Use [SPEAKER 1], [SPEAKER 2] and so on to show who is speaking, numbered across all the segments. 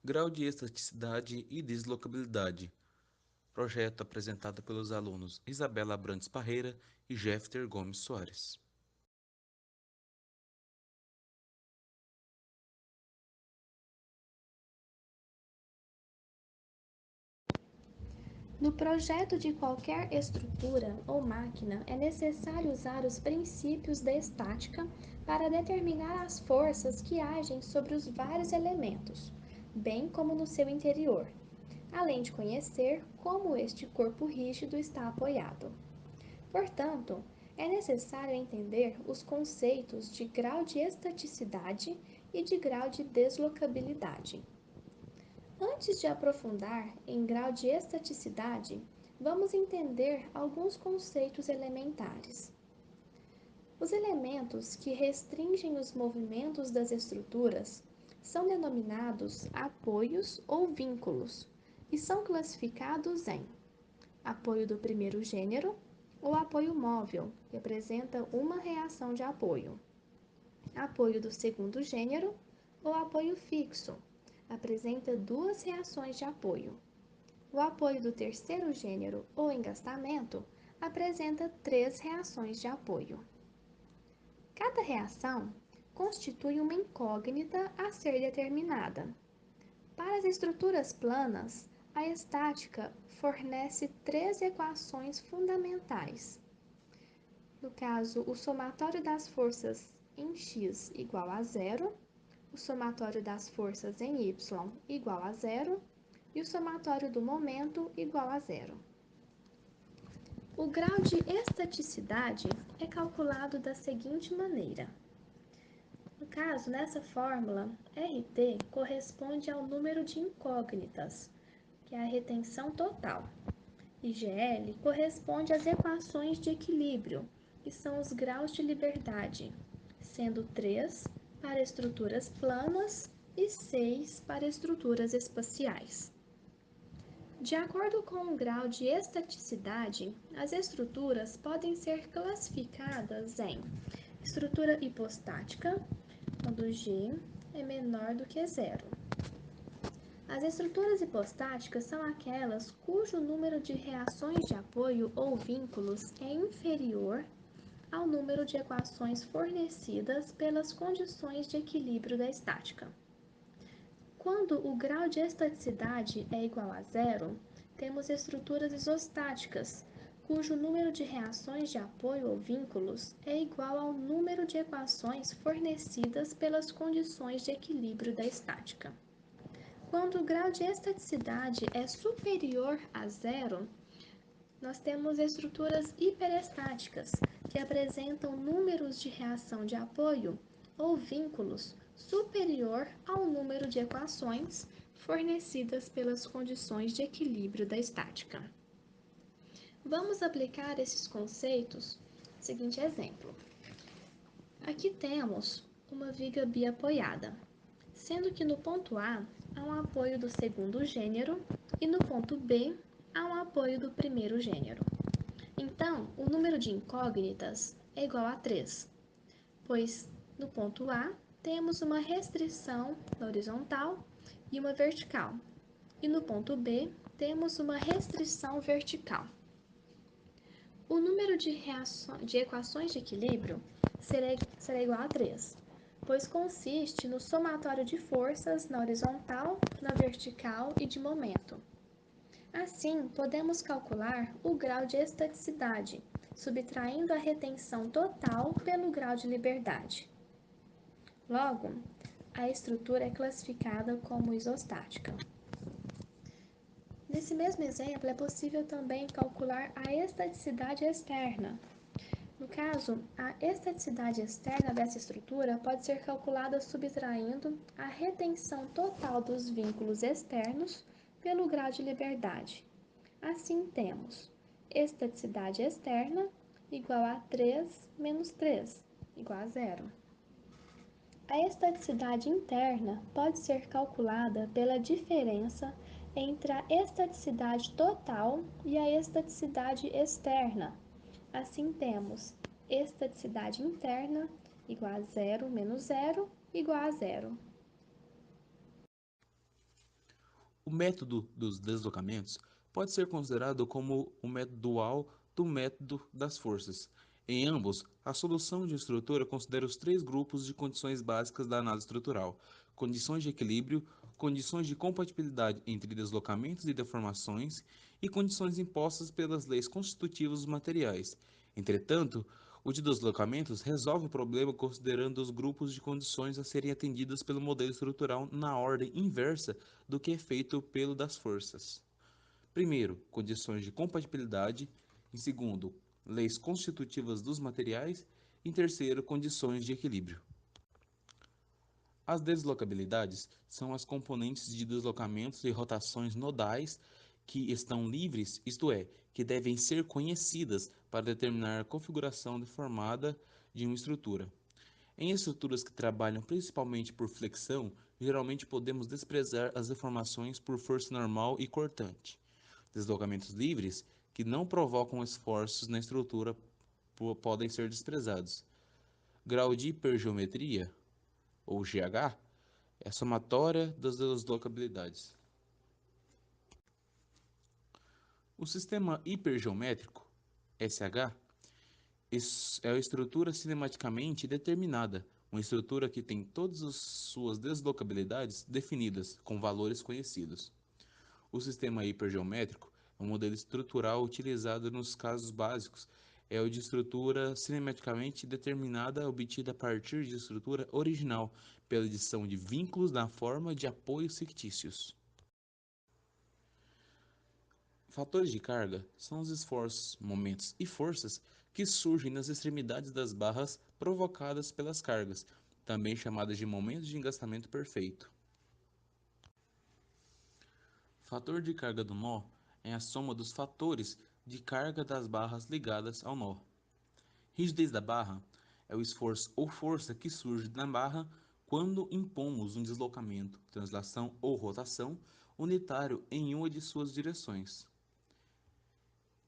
[SPEAKER 1] Grau de estaticidade e deslocabilidade. Projeto apresentado pelos alunos Isabela Abrantes Parreira e Jeffter Gomes Soares.
[SPEAKER 2] No projeto de qualquer estrutura ou máquina, é necessário usar os princípios da estática para determinar as forças que agem sobre os vários elementos, bem como no seu interior, além de conhecer como este corpo rígido está apoiado. Portanto, é necessário entender os conceitos de grau de estaticidade e de grau de deslocabilidade. Antes de aprofundar em grau de estaticidade, vamos entender alguns conceitos elementares. Os elementos que restringem os movimentos das estruturas são denominados apoios ou vínculos e são classificados em apoio do primeiro gênero ou apoio móvel, que apresenta uma reação de apoio, apoio do segundo gênero ou apoio fixo, apresenta duas reações de apoio. O apoio do terceiro gênero ou engastamento apresenta três reações de apoio. Cada reação constitui uma incógnita a ser determinada. Para as estruturas planas, a estática fornece três equações fundamentais. No caso, o somatório das forças em x igual a zero, o somatório das forças em y igual a zero e o somatório do momento igual a zero. O grau de estaticidade é calculado da seguinte maneira. No caso, nessa fórmula, RT corresponde ao número de incógnitas, que é a retenção total, e GL corresponde às equações de equilíbrio, que são os graus de liberdade, sendo 3 para estruturas planas e 6 para estruturas espaciais. De acordo com o grau de estaticidade, as estruturas podem ser classificadas em estrutura hipostática, quando G é menor do que zero. As estruturas hipostáticas são aquelas cujo número de reações de apoio ou vínculos é inferior ao número de equações fornecidas pelas condições de equilíbrio da estática. Quando o grau de estaticidade é igual a zero, temos estruturas isostáticas, cujo número de reações de apoio ou vínculos é igual ao número de equações fornecidas pelas condições de equilíbrio da estática. Quando o grau de estaticidade é superior a zero, nós temos estruturas hiperestáticas, que apresentam números de reação de apoio ou vínculos superior ao número de equações fornecidas pelas condições de equilíbrio da estática. Vamos aplicar esses conceitos no seguinte exemplo. Aqui temos uma viga biapoiada, sendo que no ponto A há um apoio do segundo gênero e no ponto B há um apoio do primeiro gênero. Então, o número de incógnitas é igual a 3, pois no ponto A temos uma restrição na horizontal e uma vertical, e no ponto B temos uma restrição vertical. O número de equações de equilíbrio será igual a 3, pois consiste no somatório de forças na horizontal, na vertical e de momento. Assim, podemos calcular o grau de estaticidade, subtraindo a retenção total pelo grau de liberdade. Logo, a estrutura é classificada como isostática. Nesse mesmo exemplo, é possível também calcular a estaticidade externa. No caso, a estaticidade externa dessa estrutura pode ser calculada subtraindo a retenção total dos vínculos externos pelo grau de liberdade. Assim, temos estaticidade externa igual a 3 menos 3, igual a zero. A estaticidade interna pode ser calculada pela diferença entre a estaticidade total e a estaticidade externa. Assim, temos estaticidade interna igual a zero menos zero igual a zero.
[SPEAKER 1] O método dos deslocamentos pode ser considerado como o método dual do método das forças. Em ambos, a solução de estrutura considera os três grupos de condições básicas da análise estrutural: condições de equilíbrio, condições de compatibilidade entre deslocamentos e deformações e condições impostas pelas leis constitutivas dos materiais. Entretanto, o de deslocamentos resolve o problema considerando os grupos de condições a serem atendidas pelo modelo estrutural na ordem inversa do que é feito pelo das forças. Primeiro, condições de compatibilidade. Em segundo, leis constitutivas dos materiais. Em terceiro, condições de equilíbrio. As deslocabilidades são as componentes de deslocamentos e rotações nodais que estão livres, isto é, que devem ser conhecidas para determinar a configuração deformada de uma estrutura. Em estruturas que trabalham principalmente por flexão, geralmente podemos desprezar as deformações por força normal e cortante. Deslocamentos livres, que não provocam esforços na estrutura, podem ser desprezados. Grau de hipergeometria, ou GH, é a somatória das deslocabilidades. O sistema hipergeométrico, SH, é a estrutura cinematicamente determinada, uma estrutura que tem todas as suas deslocabilidades definidas, com valores conhecidos. O sistema hipergeométrico é um modelo estrutural utilizado nos casos básicos, é o de estrutura cinematicamente determinada obtida a partir de estrutura original, pela adição de vínculos na forma de apoios fictícios. Fatores de carga são os esforços, momentos e forças que surgem nas extremidades das barras provocadas pelas cargas, também chamadas de momentos de engastamento perfeito. Fator de carga do nó é a soma dos fatores de carga das barras ligadas ao nó. Rigidez da barra é o esforço ou força que surge na barra quando impomos um deslocamento, translação ou rotação unitário em uma de suas direções.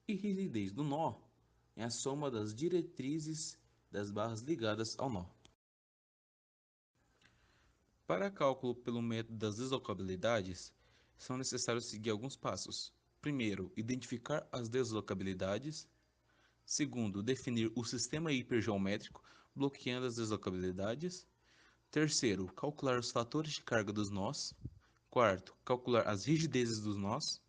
[SPEAKER 1] E rigidez do nó é a soma das diretrizes das barras ligadas ao nó. Para cálculo pelo método das deslocabilidades, são necessários seguir alguns passos. Primeiro, identificar as deslocabilidades. Segundo, definir o sistema hipergeométrico, bloqueando as deslocabilidades. Terceiro, calcular os fatores de carga dos nós. Quarto, calcular as rigidezes dos nós.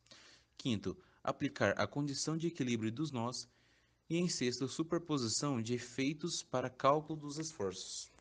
[SPEAKER 1] Quinto, aplicar a condição de equilíbrio dos nós. E em sexto, superposição de efeitos para cálculo dos esforços.